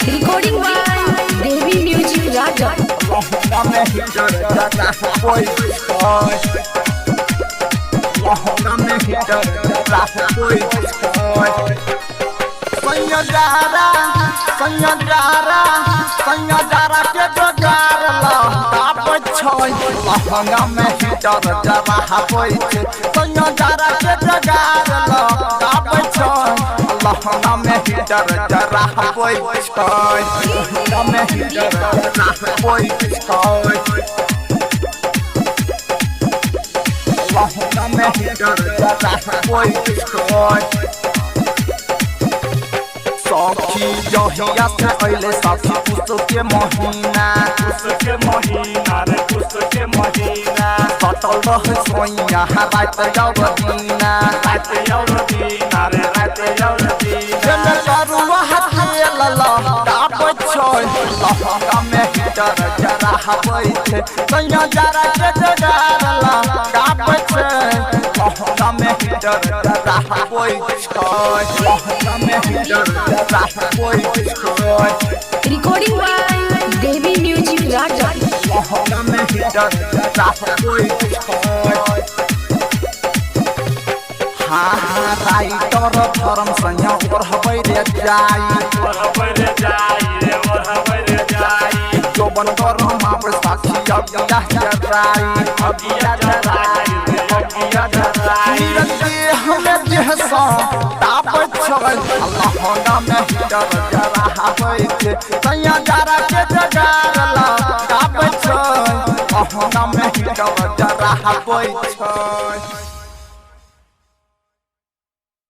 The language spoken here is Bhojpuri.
Recording by Devi Music Raja. संयदारा के जोगार लहंगा छोय लहंगा में हीटर जरा होय छे संयदारा के जोगार लहंगा छोय लहंगा में हीटर जरा होय छे लहंगा में हीटर जरा होय छे लहंगा में हीटर जरा होय छे सखी जहिया से अइले साथी पुस्तक के महीना सटल रहे सोइया रात यौरदीना जने करुआ हाथे लला डाब छोय लहंगा में हीटर जरा होय छे सैया जरा के जगार ला डाब छोय लहंगा में हीटर जरा होय छे लहंगा में heater Recording by Devi Music Raja. Writer धर्म संया ओढ़बै रे जाई जोबन करम मापर साथी अगिया जराई हमें जहसा ताप छोय लहंगा में हीटर जरा होय छे सैया जरा के जगार ला ताप छोय लहंगा में हीटर जरा होय छे।